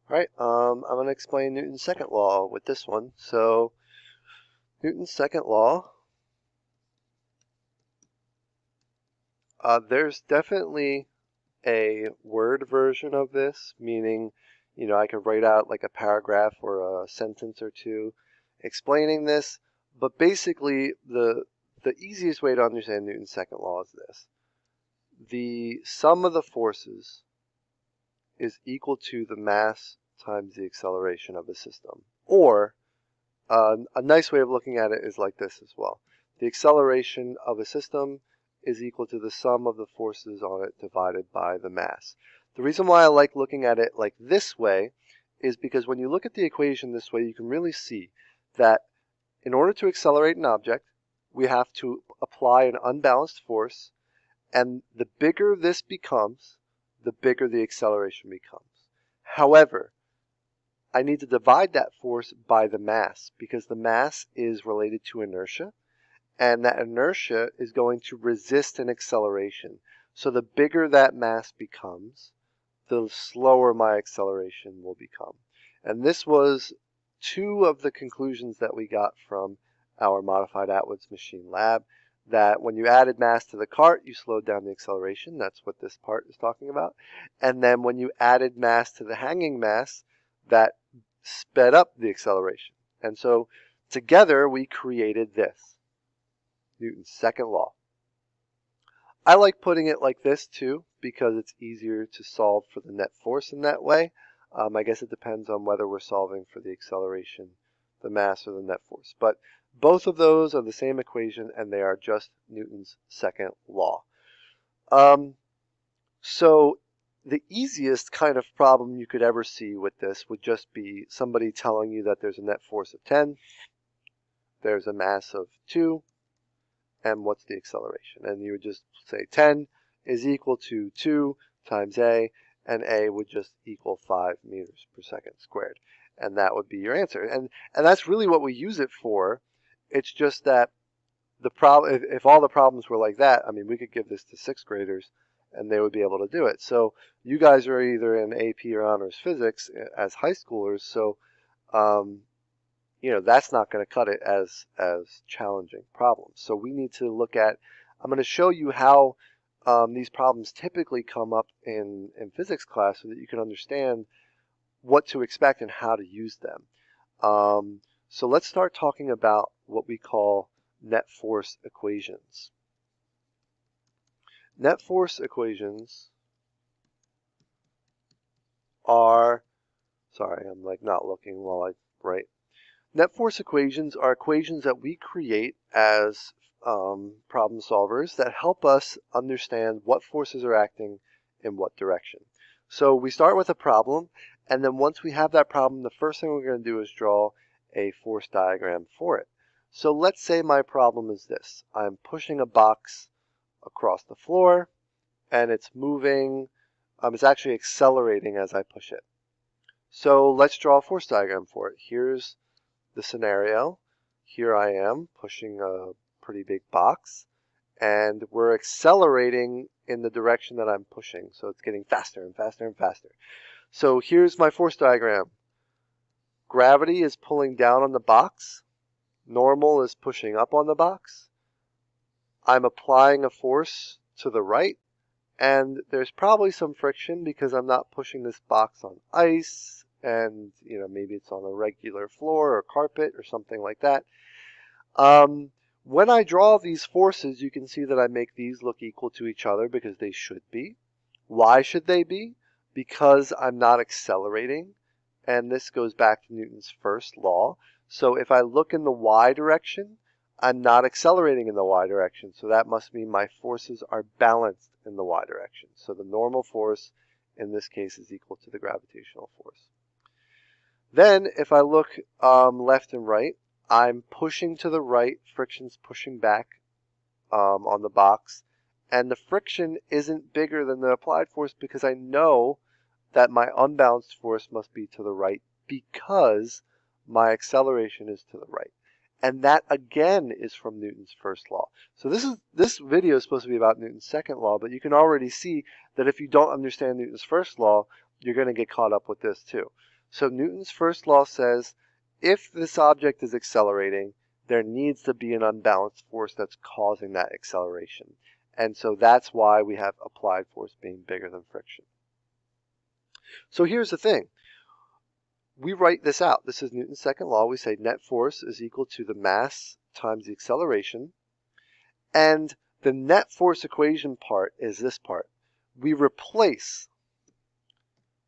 Alright, I'm going to explain Newton's second law with this one. So, Newton's second law, there's definitely a word version of this, meaning, I could write out like a paragraph or a sentence or two explaining this, but basically the easiest way to understand Newton's second law is this. The sum of the forces is equal to the mass times the acceleration of a system. Or, a nice way of looking at it is like this as well. The acceleration of a system is equal to the sum of the forces on it divided by the mass. The reason why I like looking at it like this way is because when you look at the equation this way, you can really see that in order to accelerate an object, we have to apply an unbalanced force, and the bigger this becomes, the bigger the acceleration becomes. However, I need to divide that force by the mass because the mass is related to inertia, and that inertia is going to resist an acceleration. So the bigger that mass becomes, the slower my acceleration will become. And this was two of the conclusions that we got from our modified Atwood's machine lab, that when you added mass to the cart, you slowed down the acceleration. That's what this part is talking about. And then when you added mass to the hanging mass, that sped up the acceleration. And so together we created this, Newton's second law. I like putting it like this too because it's easier to solve for the net force in that way. I guess it depends on whether we're solving for the acceleration, the mass, or the net force. But both of those are the same equation and they are just Newton's second law. So the easiest kind of problem you could ever see with this would just be somebody telling you that there's a net force of 10, there's a mass of 2, and what's the acceleration? And you would just say 10 is equal to 2 times a, and a would just equal 5 meters per second squared. And that would be your answer. And that's really what we use it for. It's just that the problem, if all the problems were like that, I mean, we could give this to 6th graders and they would be able to do it. So you guys are either in AP or honors physics as high schoolers, so that's not going to cut it as challenging problems. So we need to look at, I'm going to show you how these problems typically come up in physics class so that you can understand what to expect and how to use them. So let's start talking about what we call net force equations. Net force equations are, sorry, I'm like not looking while I write. Net force equations are equations that we create as problem solvers that help us understand what forces are acting in what direction. So we start with a problem, and then once we have that problem, the first thing we're going to do is draw a force diagram for it. So let's say my problem is this. I'm pushing a box across the floor, and it's moving, it's actually accelerating as I push it. So let's draw a force diagram for it. Here's the scenario. Here I am pushing a pretty big box, and we're accelerating in the direction that I'm pushing. So it's getting faster and faster and faster. So here's my force diagram. Gravity is pulling down on the box. Normal is pushing up on the box. I'm applying a force to the right, and there's probably some friction because I'm not pushing this box on ice, and maybe it's on a regular floor or carpet or something like that. When I draw these forces, you can see that I make these look equal to each other because they should be. Why should they be? Because I'm not accelerating, and this goes back to Newton's first law. So if I look in the y direction, I'm not accelerating in the y direction, so that must mean my forces are balanced in the y direction. So the normal force in this case is equal to the gravitational force. Then if I look left and right, I'm pushing to the right, friction's pushing back on the box, and the friction isn't bigger than the applied force because I know that my unbalanced force must be to the right because my acceleration is to the right. And that again is from Newton's first law. So this video is supposed to be about Newton's second law, but you can already see that if you don't understand Newton's first law, you're going to get caught up with this too. So Newton's first law says if this object is accelerating, there needs to be an unbalanced force that's causing that acceleration. And so that's why we have applied force being bigger than friction. So here's the thing. We write this out. This is Newton's second law. We say net force is equal to the mass times the acceleration. And the net force equation part is this part. We replace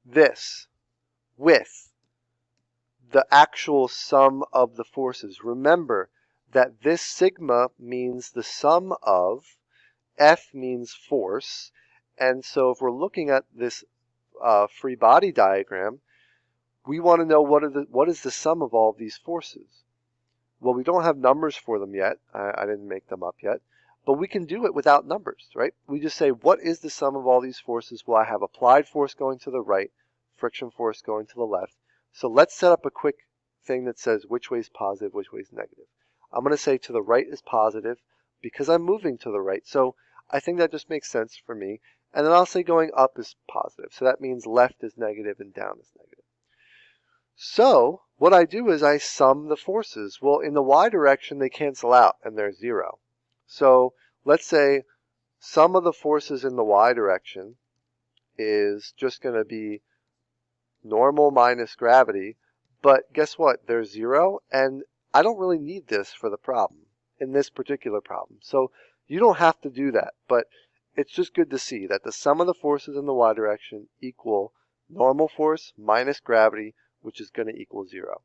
this with the actual sum of the forces. Remember that this sigma means the sum of, F means force, and so if we're looking at this free body diagram, we want to know what is the sum of all of these forces. Well, we don't have numbers for them yet. I didn't make them up yet, but we can do it without numbers, right? We just say, what is the sum of all these forces? Well, I have applied force going to the right, friction force going to the left. So let's set up a quick thing that says which way is positive, which way is negative. I'm going to say to the right is positive because I'm moving to the right. So I think that just makes sense for me. And then I'll say going up is positive. So that means left is negative and down is negative. So what I do is I sum the forces. Well, in the y direction, they cancel out and they're 0. So let's say sum of the forces in the y direction is just going to be normal minus gravity. But guess what? They're 0, and I don't really need this for the problem, in this particular problem. So you don't have to do that, but it's just good to see that the sum of the forces in the y direction equal normal force minus gravity, which is going to equal 0.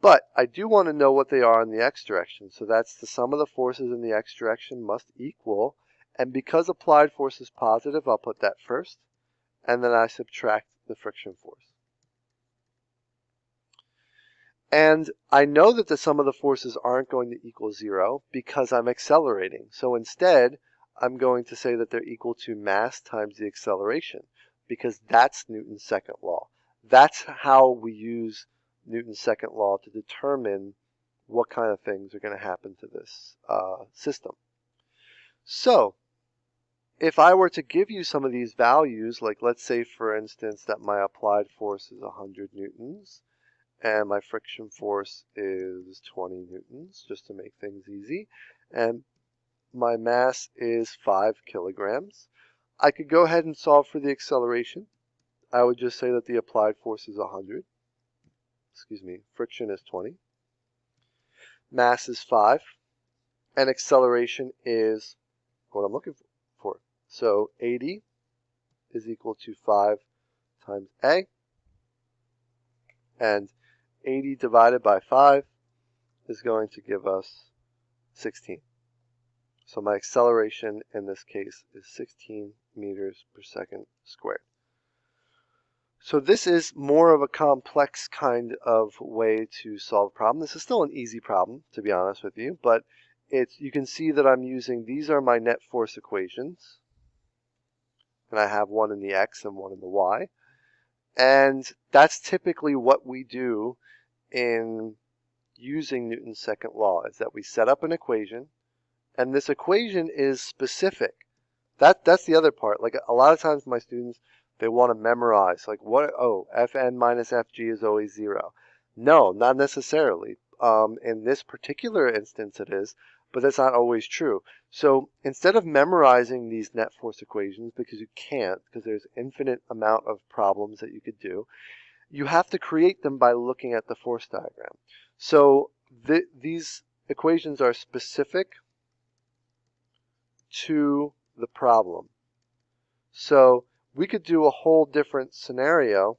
But I do want to know what they are in the x direction. So that's the sum of the forces in the x direction must equal. And because applied force is positive, I'll put that first. And then I subtract the friction force. And I know that the sum of the forces aren't going to equal 0 because I'm accelerating. So instead, I'm going to say that they're equal to mass times the acceleration because that's Newton's second law. That's how we use Newton's second law to determine what kind of things are going to happen to this system. So if I were to give you some of these values, like let's say for instance that my applied force is 100 newtons and my friction force is 20 newtons, just to make things easy, and my mass is 5 kilograms, I could go ahead and solve for the acceleration. I would just say that the applied force is 100. Friction is 20. Mass is 5. And acceleration is what I'm looking for. So 80 is equal to 5 times A. And 80 divided by 5 is going to give us 16. So my acceleration in this case is 16 meters per second squared. So this is more of a complex kind of way to solve a problem. This is still an easy problem, to be honest with you, but you can see that I'm using, these are my net force equations, and I have one in the x and one in the y, and that's typically what we do in using Newton's second law, is that we set up an equation, and this equation is specific. That's the other part. Like a lot of times my students, they want to memorize, like Fn minus Fg is always 0. No, not necessarily. In this particular instance it is, but that's not always true. So instead of memorizing these net force equations, because you can't, because there's infinite amount of problems that you could do, you have to create them by looking at the force diagram. So these equations are specific to the problem. So we could do a whole different scenario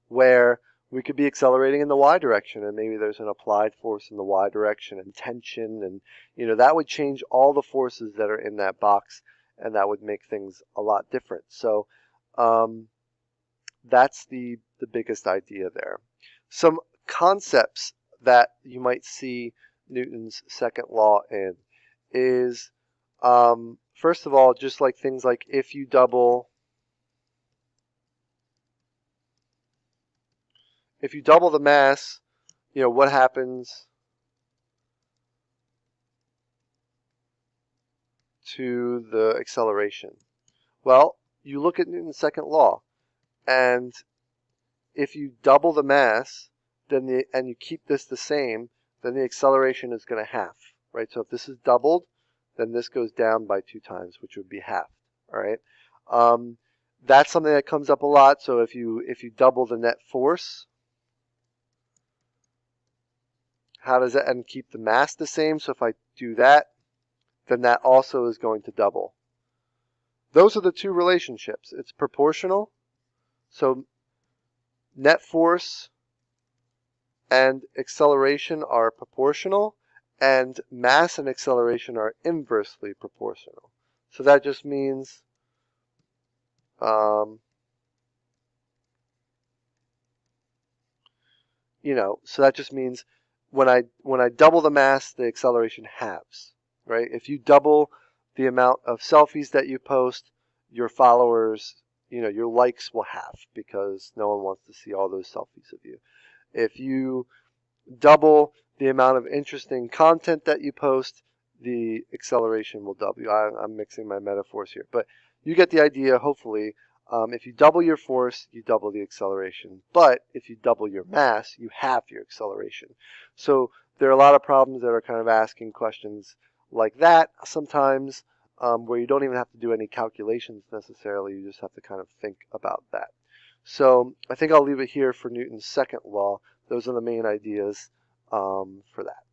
where we could be accelerating in the y direction and maybe there's an applied force in the y direction and tension, and that would change all the forces that are in that box, and that would make things a lot different. So that's the biggest idea there. Some concepts that you might see Newton's second law in is first of all, just like things like if you double the mass, what happens to the acceleration? Well, you look at Newton's second law, and if you double the mass, then and you keep this the same, then the acceleration is going to half, right? So if this is doubled, then this goes down by 2 times, which would be half, all right? That's something that comes up a lot. So if you double the net force, how does that, and keep the mass the same? So if I do that, then that also is going to double. Those are the two relationships. It's proportional. So net force and acceleration are proportional, and mass and acceleration are inversely proportional. So that just means so that just means when I double the mass, the acceleration halves, right? If you double the amount of selfies that you post, your followers, your likes will halve because no one wants to see all those selfies of you. If you double the amount of interesting content that you post, the acceleration will double. I'm mixing my metaphors here, but you get the idea, hopefully. If you double your force, you double the acceleration. But if you double your mass, you halve your acceleration. So there are a lot of problems that are kind of asking questions like that sometimes, where you don't even have to do any calculations necessarily. You just have to kind of think about that. So I think I'll leave it here for Newton's second law. Those are the main ideas for that.